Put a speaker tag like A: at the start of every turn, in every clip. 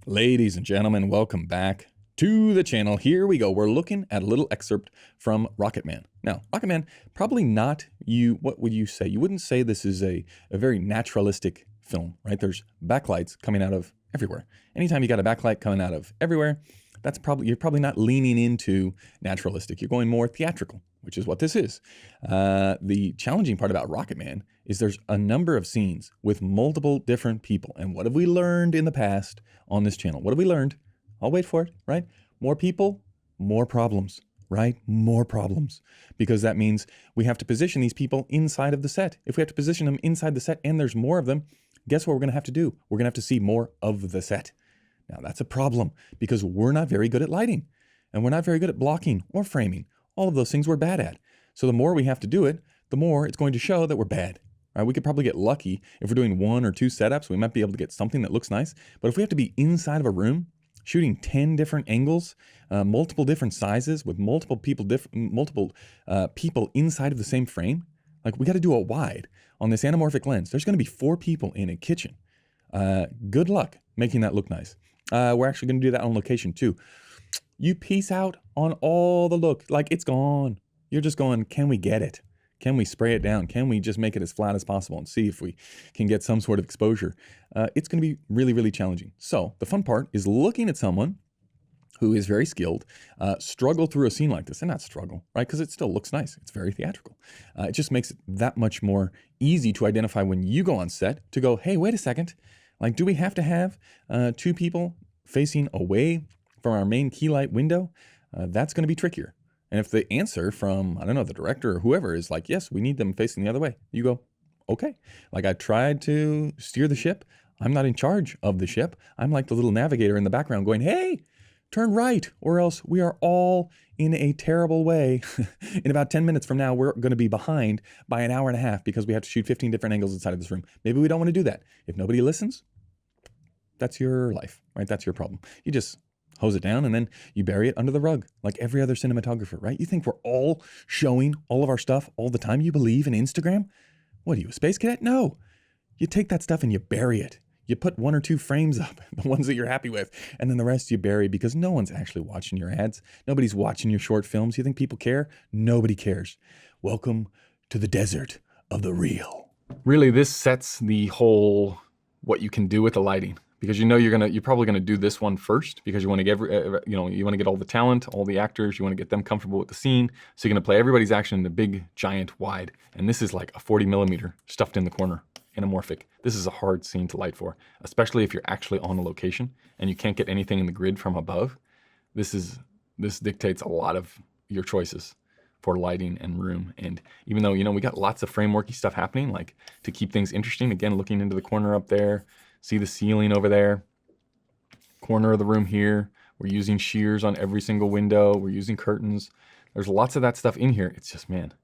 A: Ladies and gentlemen, welcome back to the channel. Here we go. We're looking at a little excerpt from Rocket Man. Now, Rocket Man, probably not what would you say? You wouldn't say this is a very naturalistic film, right? There's backlights coming out of everywhere. Anytime you got a backlight coming out of everywhere, you're probably not leaning into naturalistic. You're going more theatrical, which is what this is. The challenging part about Rocket Man is there's a number of scenes with multiple different people. And what have we learned in the past on this channel? What have we learned? I'll wait for it, right? More people, more problems, right? More problems. Because that means we have to position these people inside of the set. If we have to position them inside the set and there's more of them, guess what we're going to have to do? We're going to have to see more of the set. Now that's a problem because we're not very good at lighting and we're not very good at blocking or framing. All of those things we're bad at. So the more we have to do it, the more it's going to show that we're bad. Right? We could probably get lucky if we're doing 1 or 2 setups. We might be able to get something that looks nice. But if we have to be inside of a room, shooting 10 different angles, multiple different sizes with multiple people inside of the same frame, like we got to do a wide on this anamorphic lens. There's going to be 4 people in a kitchen. Good luck making that look nice. We're actually going to do that on location too. You piece out on all the look, like it's gone. You're just going, can we get it? Can we spray it down? Can we just make it as flat as possible and see if we can get some sort of exposure? It's going to be really, really challenging. So the fun part is looking at someone who is very skilled, struggle through a scene like this, and not struggle, right? Because it still looks nice. It's very theatrical. It just makes it that much more easy to identify when you go on set to go, hey, wait a second. Like, do we have to have 2 people facing away from our main key light window? That's going to be trickier. And if the answer from, I don't know, the director or whoever is like, yes, we need them facing the other way, you go, okay. Like I tried to steer the ship. I'm not in charge of the ship. I'm like the little navigator in the background going, hey, turn right, or else we are all in a terrible way. In about 10 minutes from now, we're going to be behind by an hour and a half because we have to shoot 15 different angles inside of this room. Maybe we don't want to do that. If nobody listens, that's your life, right? That's your problem. You just hose it down and then you bury it under the rug like every other cinematographer, right? You think we're all showing all of our stuff all the time? You believe in Instagram? What are you, a space cadet? No. You take that stuff and you bury it. You put 1 or 2 frames up, the ones that you're happy with, and then the rest you bury because no one's actually watching your ads. Nobody's watching your short films. You think people care? Nobody cares. Welcome to the desert of the real. Really, this sets the whole what you can do with the lighting. Because you're probably gonna do this one first because you want to get you want to get all the talent, all the actors, you want to get them comfortable with the scene. So you're gonna play everybody's action in the big giant wide, and this is like a 40mm stuffed in the corner, anamorphic. This is a hard scene to light for, especially if you're actually on a location and you can't get anything in the grid from above. This dictates a lot of your choices for lighting and room. And even though we got lots of frameworky stuff happening, like to keep things interesting, again looking into the corner up there. See the ceiling over there, corner of the room here. We're using shears on every single window. We're using curtains. There's lots of that stuff in here. It's just, man,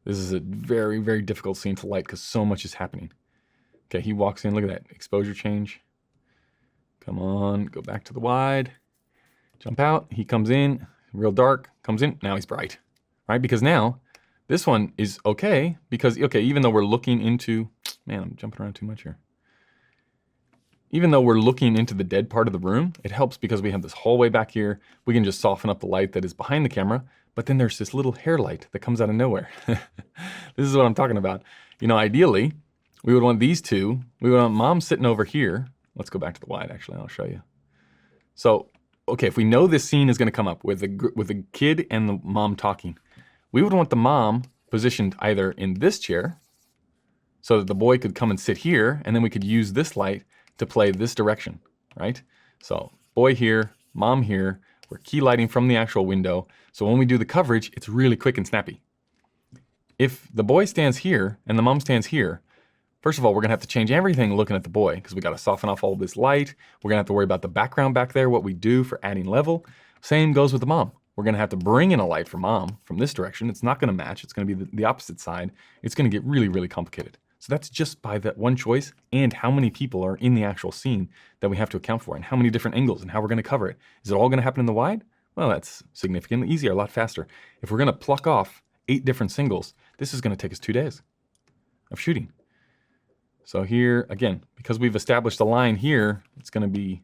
A: this is a very, very difficult scene to light because so much is happening. Okay, he walks in, look at that, exposure change. Come on, go back to the wide. Jump out, he comes in, real dark, comes in, now he's bright, right? Because now, this one is okay, because, okay, even though we're looking into, man, I'm jumping around too much here. Even though we're looking into the dead part of the room, it helps because we have this hallway back here. We can just soften up the light that is behind the camera, but then there's this little hair light that comes out of nowhere. This is what I'm talking about. Ideally, we would want these two. We would want mom sitting over here. Let's go back to the wide, actually, I'll show you. So, okay, if we know this scene is gonna come up with the kid and the mom talking, we would want the mom positioned either in this chair so that the boy could come and sit here, and then we could use this light to play this direction, right? So boy here, mom here, we're key lighting from the actual window. So when we do the coverage, it's really quick and snappy. If the boy stands here and the mom stands here, first of all, we're gonna have to change everything looking at the boy because we gotta soften off all this light. We're gonna have to worry about the background back there, what we do for adding level. Same goes with the mom. We're gonna have to bring in a light for mom from this direction. It's not gonna match, it's gonna be the opposite side. It's gonna get really, really complicated. So that's just by that one choice and how many people are in the actual scene that we have to account for and how many different angles and how we're gonna cover it. Is it all gonna happen in the wide? Well, that's significantly easier, a lot faster. If we're gonna pluck off 8 different singles, this is gonna take us 2 days of shooting. So here, again, because we've established a line here, it's gonna be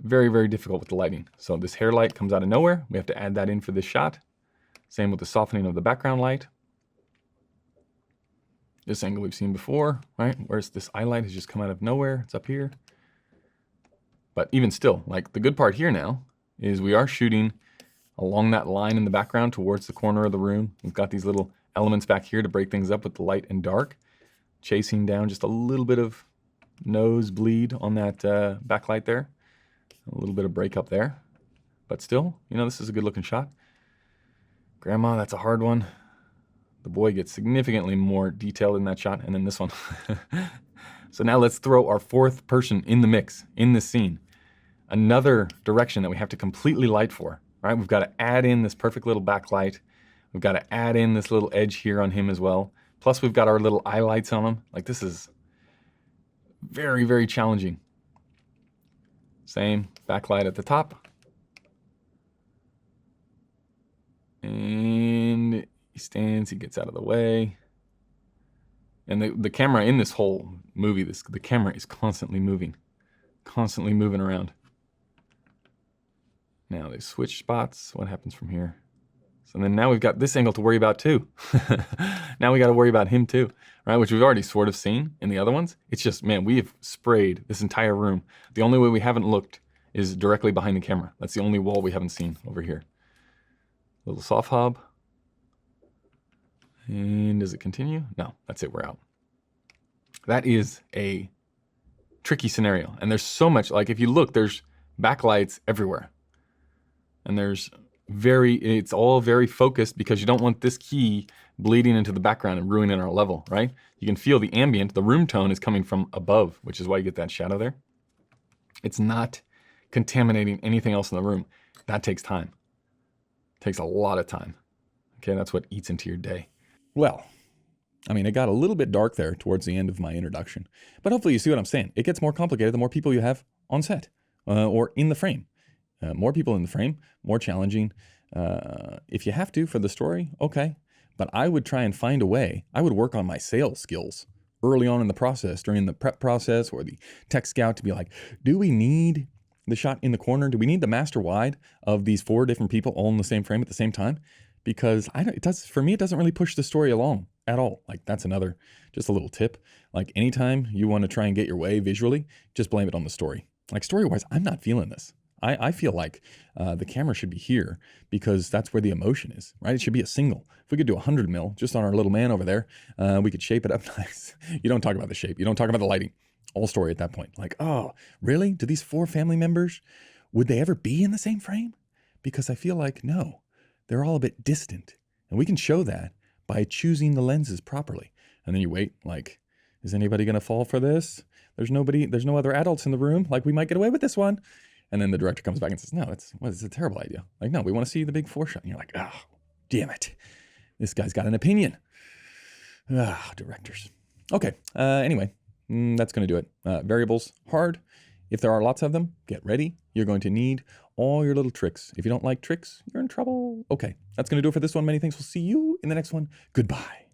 A: very, very difficult with the lighting. So this hair light comes out of nowhere. We have to add that in for this shot. Same with the softening of the background light. This angle we've seen before, right? Whereas this eye light has just come out of nowhere. It's up here. But even still, like the good part here now is we are shooting along that line in the background towards the corner of the room. We've got these little elements back here to break things up with the light and dark, chasing down just a little bit of nose bleed on that backlight there. A little bit of break up there. But still, you know, this is a good looking shot. Grandma, that's a hard one. The boy gets significantly more detailed in that shot, and then this one. So now let's throw our fourth person in the mix, in this scene. Another direction that we have to completely light for, right? We've got to add in this perfect little backlight. We've got to add in this little edge here on him as well. Plus we've got our little eye lights on him. Like this is very, very challenging. Same backlight at the top. And he stands, he gets out of the way. And the camera in this whole movie, the camera is constantly moving around. Now they switch spots. What happens from here? So then now we've got this angle to worry about too. Now we got to worry about him too, right? Which we've already sort of seen in the other ones. It's just, man, we have sprayed this entire room. The only way we haven't looked is directly behind the camera. That's the only wall we haven't seen over here. Little soft hob. And does it continue? No, that's it, we're out. That is a tricky scenario. And there's so much, like if you look, there's backlights everywhere. And it's all very focused because you don't want this key bleeding into the background and ruining our level, right? You can feel the ambient, the room tone is coming from above, which is why you get that shadow there. It's not contaminating anything else in the room. That takes time. It takes a lot of time. Okay, that's what eats into your day. Well, I mean, it got a little bit dark there towards the end of my introduction, but hopefully you see what I'm saying. It gets more complicated the more people you have on set or in the frame. More people in the frame, more challenging. If you have to for the story, okay. But I would try and find a way. I would work on my sales skills early on in the process, during the prep process or the tech scout, to be like, do we need the shot in the corner? Do we need the master wide of these 4 different people all in the same frame at the same time? Because for me, it doesn't really push the story along at all. Like that's just a little tip. Like anytime you want to try and get your way visually, just blame it on the story. Like story-wise, I'm not feeling this. I feel like the camera should be here because that's where the emotion is, right? It should be a single. If we could do 100 mil just on our little man over there, we could shape it up nice. You don't talk about the shape. You don't talk about the lighting. All story at that point. Like, oh, really? Do these 4 family members, would they ever be in the same frame? Because I feel like, no, they're all a bit distant. And we can show that by choosing the lenses properly. And then you wait, like, is anybody going to fall for this? There's no other adults in the room. Like, we might get away with this one. And then the director comes back and says, no, it's a terrible idea. Like, no, we want to see the big 4 shot. And you're like, oh, damn it. This guy's got an opinion. Directors. Okay. Anyway, that's going to do it. Variables, hard. If there are lots of them, get ready. You're going to need all your little tricks. If you don't like tricks, you're in trouble. Okay. That's going to do it for this one. Many thanks. We'll see you in the next one. Goodbye.